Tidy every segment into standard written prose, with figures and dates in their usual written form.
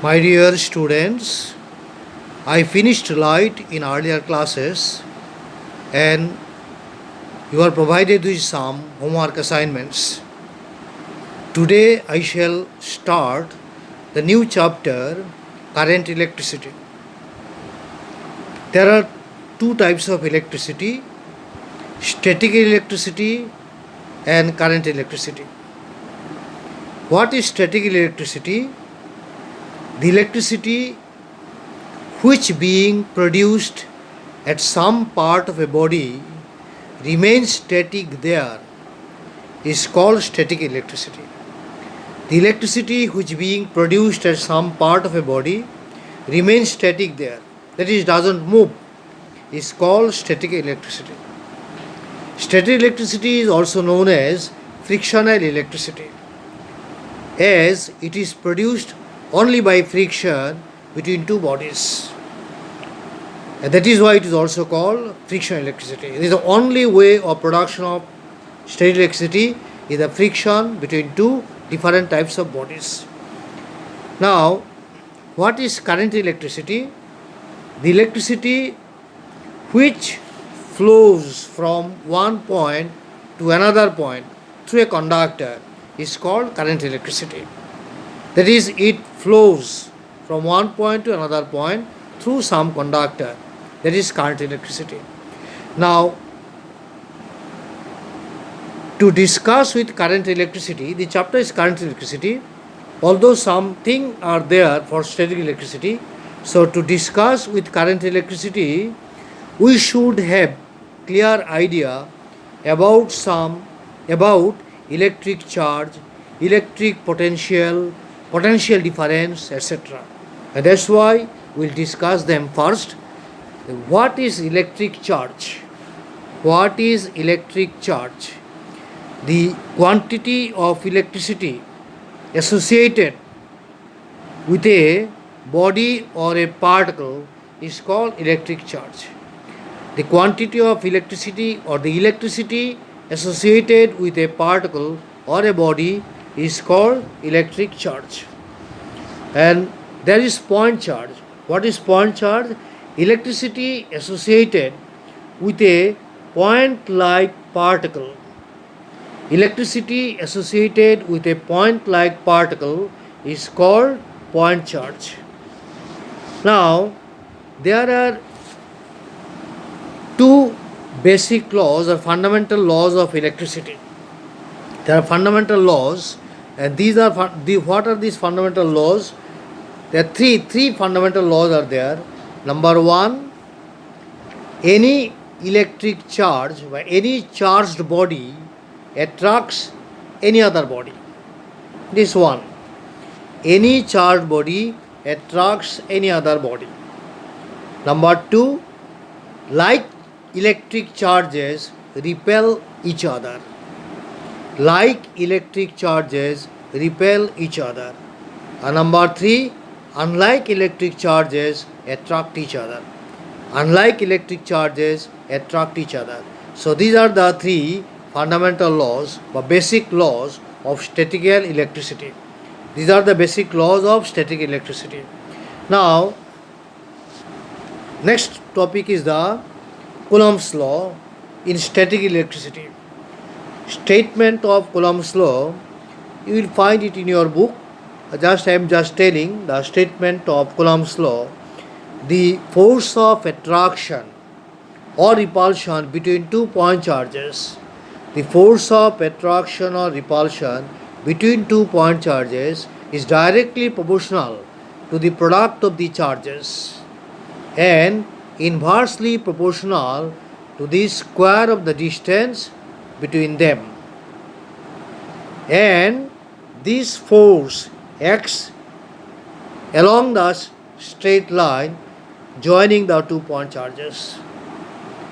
My dear students, I finished light in earlier classes and you are provided with some homework assignments. Today I shall start the new chapter current electricity. There are two types of electricity, static electricity and current electricity. What is static electricity? The electricity which being produced at some part of a body remains static there is called static electricity. The electricity which being produced at some part of a body remains static there, that is doesn't move, is called static electricity. Static electricity is also known as frictional electricity, as it is produced only by friction between two bodies. And that is why it is also called frictional electricity. It is the only way of production of static electricity is the friction between two different types of bodies. Now, what is current electricity? The electricity which flows from one point to another point through a conductor is called current electricity. That is, it flows from one point to another point through some conductor. That is current electricity. Now, to discuss with current electricity, the chapter is current electricity, although something are there for static electricity. So, to discuss with current electricity, we should have clear idea about electric charge, electric potential, potential difference, etc. And that's why we'll discuss them first. What is electric charge? What is electric charge? The quantity of electricity associated with a body or a particle is called electric charge. The quantity of electricity or the electricity associated with a particle or a body is called electric charge. And there is point charge. What is point charge? Electricity associated with a point-like particle. Electricity associated with a point-like particle is called point charge. Now, there are two basic laws or fundamental laws of electricity. There are fundamental laws, and these are what are these fundamental laws? There are three fundamental laws are there. Number one, any electric charge by any charged body attracts any other body. This one. Any charged body attracts any other body. Number two, like electric charges repel each other. Like electric charges repel each other. And number three, unlike electric charges attract each other. Unlike electric charges attract each other. So these are the three fundamental laws or basic laws of statical electricity. These are the basic laws of static electricity. Now, next topic is the Coulomb's law in static electricity. Statement of Coulomb's law, you will find it in your book. I am just telling the statement of Coulomb's law. The force of attraction or repulsion between two point charges. The force of attraction or repulsion between two point charges is directly proportional to the product of the charges and inversely proportional to the square of the distance between them. And this force acts along the straight line joining the two point charges.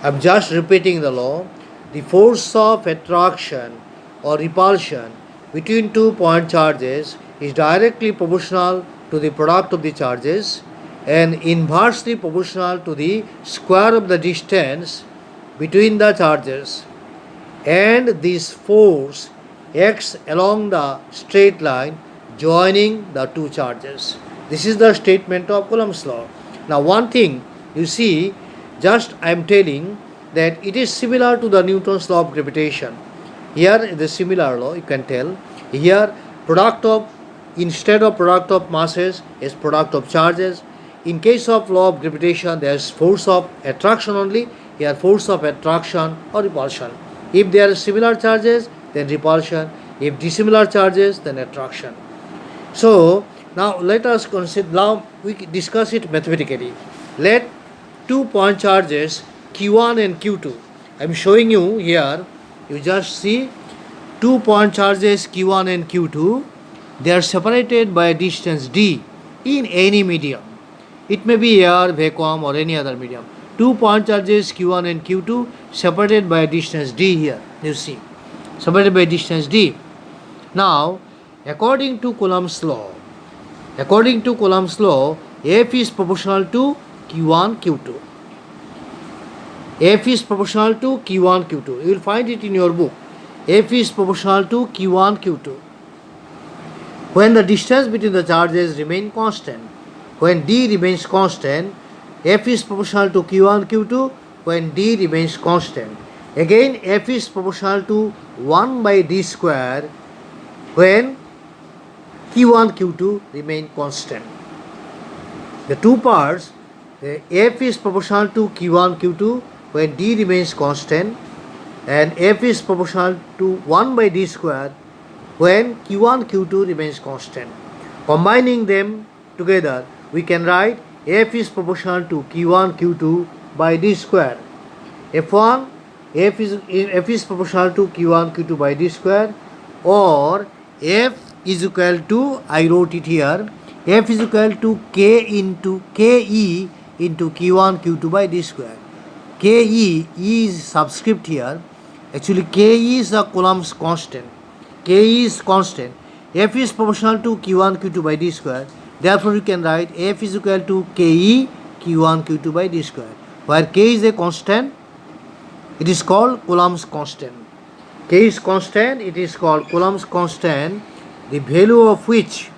I am just repeating the law. The force of attraction or repulsion between two point charges is directly proportional to the product of the charges and inversely proportional to the square of the distance between the charges. And this force acts along the straight line joining the two charges. This is the statement of Coulomb's law. Now one thing you see, just I am telling that it is similar to the Newton's law of gravitation. Here the similar law you can tell. Here product of, instead of product of masses is product of charges. In case of law of gravitation there is force of attraction only. Here force of attraction or repulsion. If there are similar charges then repulsion. If dissimilar charges then attraction. So now let us consider, now we discuss it mathematically. Let 2 point charges Q1 and Q2. I am showing you here, you just see 2 point charges Q1 and Q2. They are separated by a distance d in any medium. It may be air, vacuum or any other medium. 2 point charges Q1 and Q2 separated by a distance d here. You see, separated by a distance d. Now, according to Coulomb's law, F is proportional to Q1, Q2. F is proportional to Q1, Q2. You will find it in your book. F is proportional to Q1, Q2. When the distance between the charges remain constant, when d remains constant, F is proportional to Q1, Q2 when d remains constant. Again, F is proportional to 1 by d square when Q1, Q2 remain constant. The two parts, F is proportional to Q1, Q2 when d remains constant, and F is proportional to 1 by d square when Q1, Q2 remains constant. Combining them together, we can write F is proportional to Q1, Q2 by d square. F is proportional to Q1, Q2 by d square, or F is equal to, I wrote it here, F is equal to K into KE into Q1, Q2 by d square. KE is subscript here. Actually, KE is the Coulomb's constant. KE is constant. F is proportional to Q1, Q2 by d square. Therefore, you can write F is equal to KE Q1, Q2 by d square. Where K is a constant, it is called Coulomb's constant. K is constant, it is called Coulomb's constant, the value of which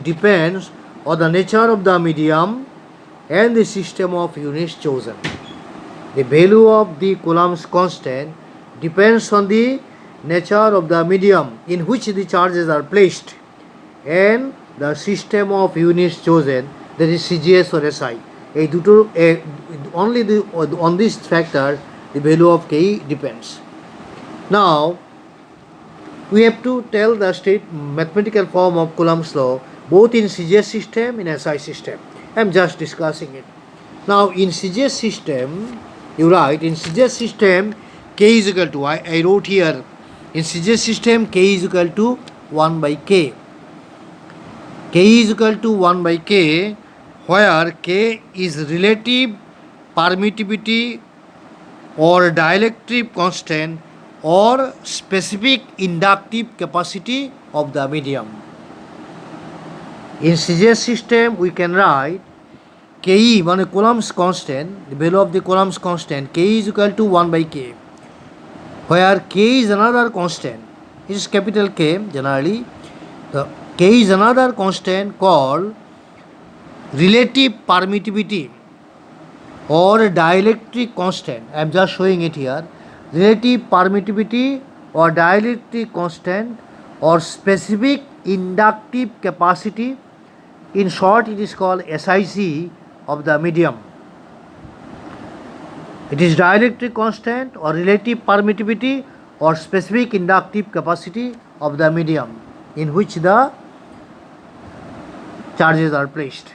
depends on the nature of the medium and the system of units chosen. The value of the Coulomb's constant depends on the nature of the medium in which the charges are placed and the system of units chosen, that is CGS or SI. On this factor the value of K depends. Now we have to tell the mathematical form of Coulomb's law both in CGS system and SI system. I am just discussing it. Now in CGS system, you write in CGS system K is equal to, I wrote here, in CGS system K is equal to 1 by K. K is equal to 1 by K, where K is relative permittivity or dielectric constant or specific inductive capacity of the medium. In CGS system we can write Ke, মানে Coulomb's constant, the value of the Coulomb's constant, K is equal to 1 by K, where K is another constant, it is capital K generally. The K is another constant called relative permittivity or dielectric constant. I am just showing it here. Relative permittivity or dielectric constant or specific inductive capacity. In short, it is called SIC of the medium. It is dielectric constant or relative permittivity or specific inductive capacity of the medium in which the charges are placed.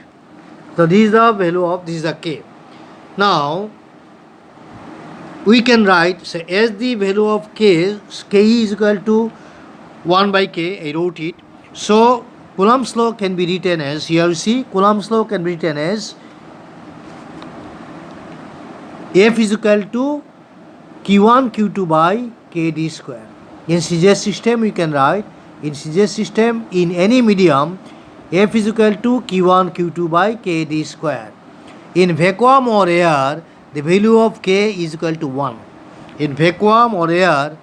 So this is the value of, this is the K. Now we can write, say, as the value of K is equal to 1 by K, I wrote it. So Coulomb's law can be written as, here you see, Coulomb's law can be written as F is equal to Q1 Q2 by KD square. In CGS system you can write, in CGS system in any medium F is equal to Q1 Q2 by KD square. In vacuum or air, the value of K is equal to 1. In vacuum or air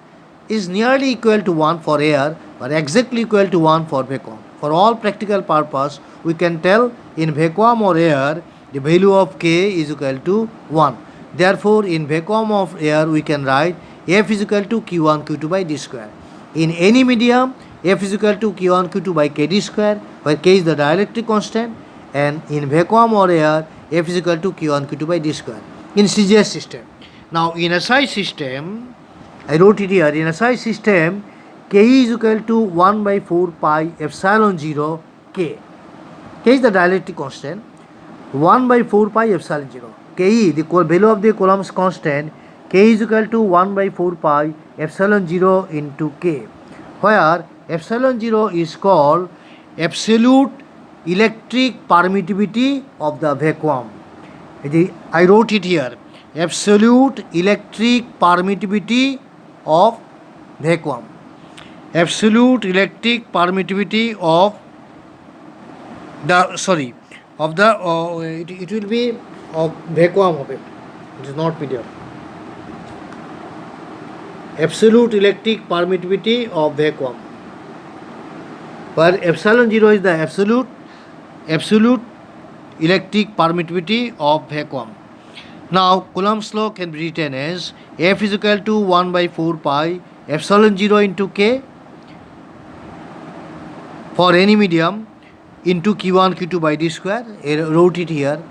is nearly equal to 1 for air, but exactly equal to 1 for vacuum. for all practical purpose, we can tell in vacuum or air the value of K is equal to 1. Therefore, in vacuum of air we can write F is equal to Q1 Q2 by d square. In any medium, F is equal to Q1 Q2 by kd square, where K is the dielectric constant, and in vacuum or air, F is equal to Q1 Q2 by d square. In CGS system. Now, in SI system, I wrote it here, in SI system, K is equal to 1 by 4 pi epsilon 0 K. K is the dielectric constant, 1 by 4 pi epsilon 0. Ke, the value of the Coulomb's constant, K is equal to 1 by 4 pi epsilon 0 into K, where epsilon 0 is called absolute electric permittivity of the vacuum. I wrote it here, absolute electric permittivity of vacuum. Absolute electric permittivity of the, sorry, of the, it will be of vacuum of it. It is not PDF. Absolute electric permittivity of vacuum, where epsilon 0 is the absolute electric permittivity of vacuum. Now, Coulomb's law can be written as F is equal to 1 by 4 pi epsilon 0 into K for any medium into Q1 Q2 by d square. I wrote it here,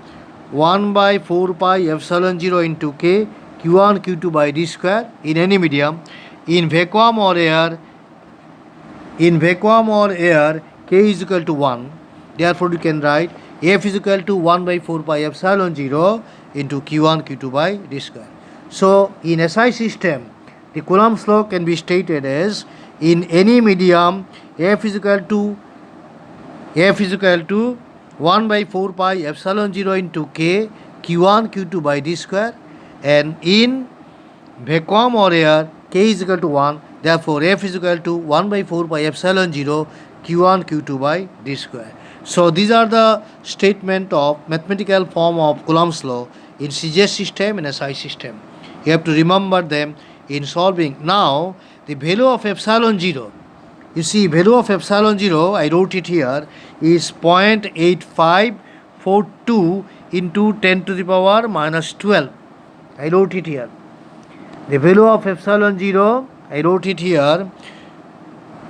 1 by 4 pi epsilon 0 into K Q1 Q2 by d square in any medium. In vacuum or air, K is equal to 1. Therefore, you can write F is equal to 1 by 4 pi epsilon 0 into Q1 Q2 by d square. So, in SI system, the Coulomb's law can be stated as in any medium F is equal to 1 by 4 pi epsilon 0 into K Q1 Q2 by d square, and in vacuum or air K is equal to 1. Therefore, F is equal to 1 by 4 pi epsilon 0 Q1 Q2 by d square. So, these are the statement of mathematical form of Coulomb's law in CGS system and SI system. You have to remember them in solving. Now, the value of epsilon 0. You see, value of epsilon 0, I wrote it here, is 0.8542 into 10 to the power minus 12. I wrote it here. The value of epsilon 0, I wrote it here,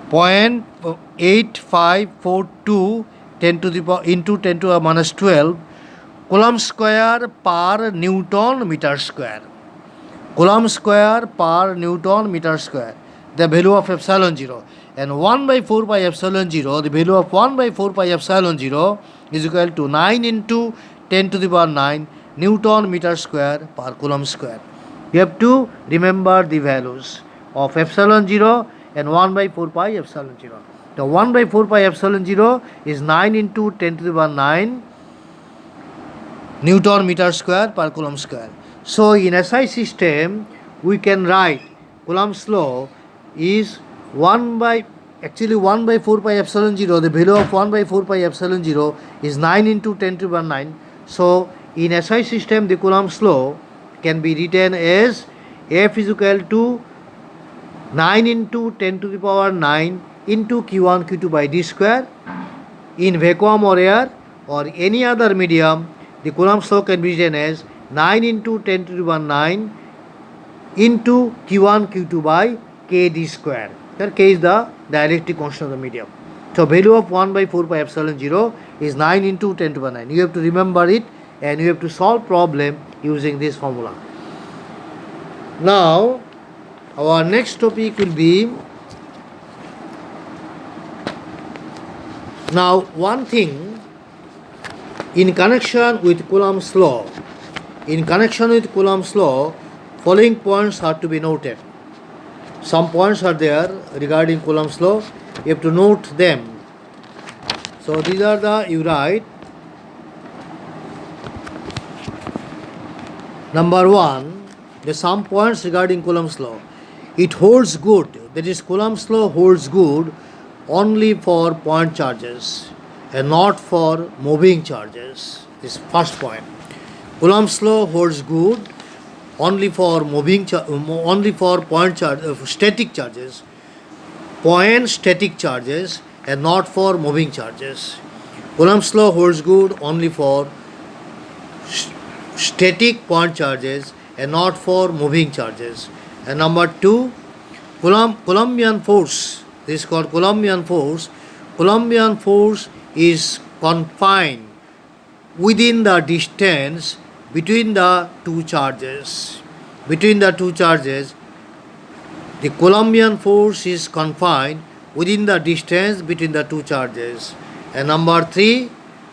0.8542 10 to the power into 10 to the power minus 12 Coulomb square per Newton meter square. Coulomb square per Newton meter square, the value of epsilon 0. And 1 by 4 pi epsilon 0, the value of 1 by 4 pi epsilon 0 is equal to 9 into 10 to the power 9 Newton meter square per Coulomb square. You have to remember the values of epsilon 0 and 1 by 4 pi epsilon 0. The 1 by 4 pi epsilon 0 is 9 into 10 to the power 9 Newton meter square per Coulomb square. So, in SI system, we can write Coulomb's law is 1 by 4 pi epsilon 0, the value of 1 by 4 pi epsilon 0 is 9 into 10 to the power 9. So, in SI system, the Coulomb's law can be written as F is equal to 9 into 10 to the power 9 into Q1 Q2 by d square. In vacuum or air or any other medium, the Coulomb's law can be written as 9 into 10 to the power 9 into Q1 Q2 by k d square. Here k is the dielectric constant of the medium. So, value of 1 by 4 pi epsilon 0 is 9 into 10 to the power 9. You have to remember it and you have to solve problem using this formula. Now, our next topic will be, now one thing in connection with Coulomb's law, following points are to be noted. Some points are there regarding Coulomb's law, you have to note them. So, these are the, you write, number 1, the some points regarding Coulomb's law. It holds good, that is Coulomb's law holds good only for point charges and not for moving charges. This is first point. Coulomb's law holds good only for static charges, point static charges and not for moving charges. Coulomb's law holds good only for static point charges and not for moving charges. And number two, Coulombian force. This is called Coulombian force. Coulombian force is confined within the distance between the two charges. Between the two charges, the Coulombian force is confined within the distance between the two charges. And number three,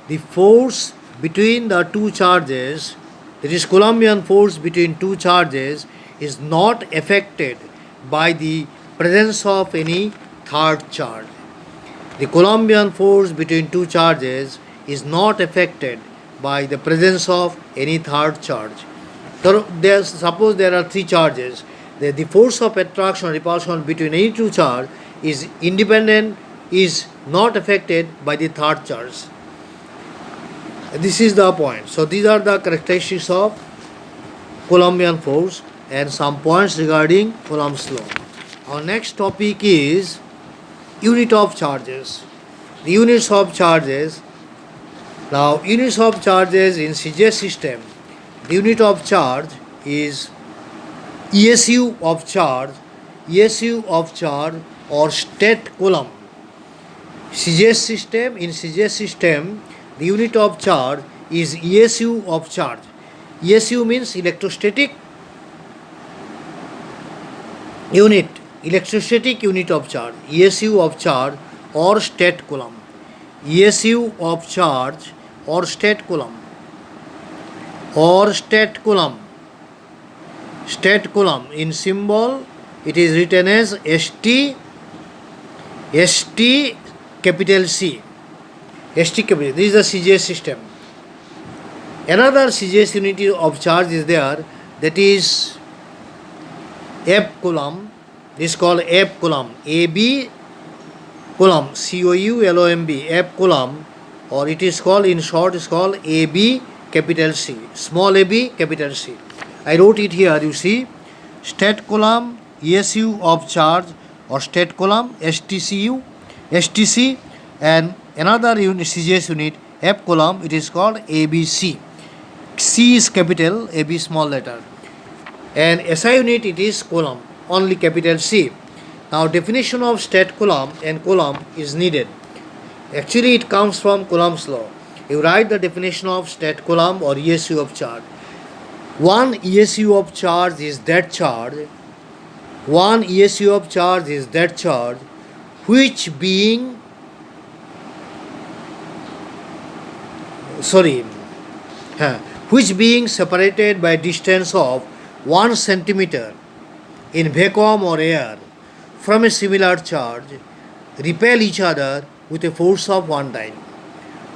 the force between the two charges, that is Coulombian force between two charges, is not affected by the presence of any third charge. The Coulombian force between two charges is not affected by the presence of any third charge. Suppose there are three charges. The force of attraction or repulsion between any two charge is independent, is not affected by the third charge. This is the point. So these are the characteristics of Coulombian force and some points regarding Coulomb's law. Our next topic is unit of charges. The units of charges. Now, units of charges in CJ system, the unit of charge is ESU of charge, or state coulomb. CJ system, in CJ system, the unit of charge is ESU of charge. ESU means electrostatic unit, electrostatic unit of charge, ESU of charge or state coulomb. ESU of charge or state coulomb. State coulomb in symbol it is written as ST capital C. ST capital. This is the CJ system. Another CJ unit of charge is there, that is F coulomb. This is called F coulomb. AB coulomb. COULOMB. F coulomb, or it is called, in short, is called AB capital C. Small AB capital C. I wrote it here. You see, state coulomb, ESU of charge or state coulomb, STC, and another unit, CJS unit, F coulomb, it is called ABC. C is capital, AB small letter. And SI unit, it is coulomb, only capital C. Now, definition of state coulomb and coulomb is needed. Actually, it comes from Coulomb's law. You write the definition of state coulomb or ESU of charge. One ESU of charge is that charge. One ESU of charge is that charge which being separated by distance of 1 centimeter in vacuum or air from a similar charge repel each other with a force of 1 time.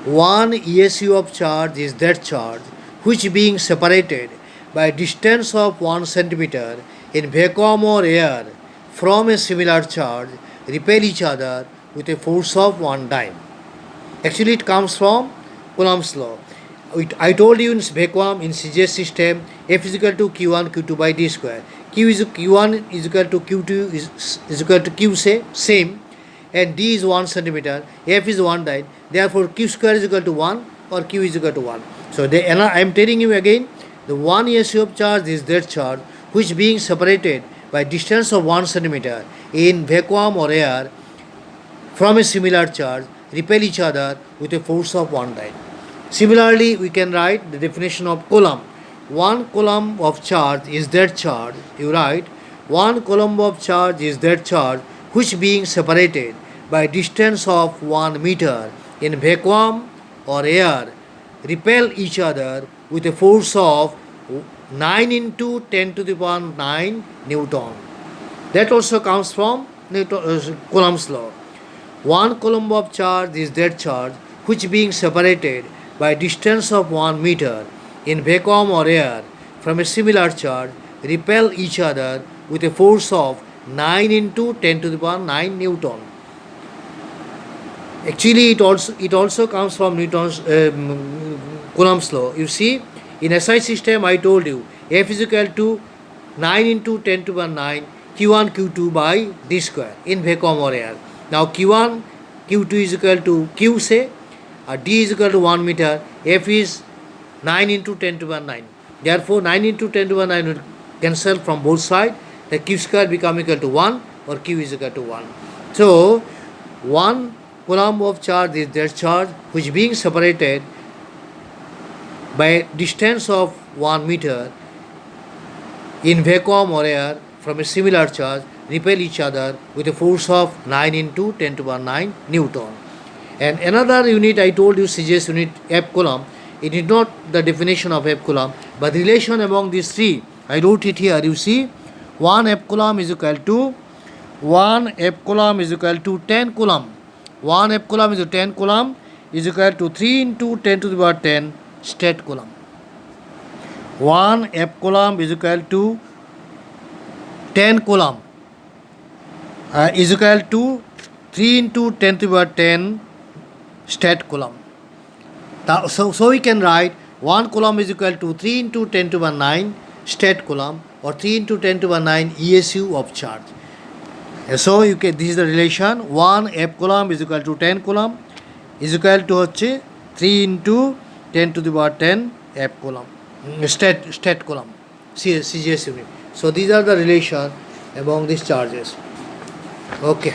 One ESU of charge is that charge which being separated by distance of 1 centimeter in vacuum or air from a similar charge repel each other with a force of 1 time. Actually, it comes from Coulomb's law. I told you in vacuum, in CJ system, F is equal to Q1 Q2 by D square. Q1 is equal to Q2 is equal to Q same, and D is 1 centimeter, F is 1 time. Therefore, Q square is equal to 1 or Q is equal to 1. So I am telling you again, the one ESU of charge is that charge which being separated by distance of 1 centimeter in vacuum or air from a similar charge repel each other with a force of 1 time. Similarly, we can write the definition of coulomb. One coulomb of charge is that charge. You write, one coulomb of charge is that charge which being separated by distance of 1 meter in vacuum or air repel each other with a force of 9 into 10 to the power 9 Newton. That also comes from Coulomb's law. One coulomb of charge is that charge which being separated by distance of 1 meter in vacuum or air from a similar charge repel each other with a force of 9 into 10 to the power 9 Newton. Actually, it also comes from Newton's Coulomb's law. You see, in SI system, I told you F is equal to 9 into 10 to the power 9 Q1 Q2 by D square in vacuum or air. Now Q1 Q2 is equal to Q say, D is equal to 1 meter, F is 9 into 10 to the power 9. Therefore 9 into 10 to the power 9 will cancel from both sides. The Q square become equal to 1 or Q is equal to 1. So 1 coulomb of charge is that charge which being separated by distance of 1 meter in vacuum or air from a similar charge repel each other with a force of 9 into 10 to the power 9 Newton. And another unit I told you, CGS unit, F coulomb. It is not the definition of F coulomb, but relation among these three. I wrote it here, you see. 1 F coulomb is equal to 1 F coulomb is equal to 10 coulomb. 1 F coulomb is equal to 10 coulomb is equal to 3 into 10 to the power 10 state coulomb. 1 F coulomb is equal to 10 coulomb is equal to 3 into 10 to the power 10 state coulomb. So we can write 1 coulomb is equal to 3 into 10 to the power 9 state coulomb or 3 into 10 to the power 9 ESU of charge. So you can, this is the relation. 1 F coulomb is equal to 10 coulomb is equal to 3 into 10 to the power 10 F coulomb state coulomb CGS unit. So these are the relation among these charges. Okay.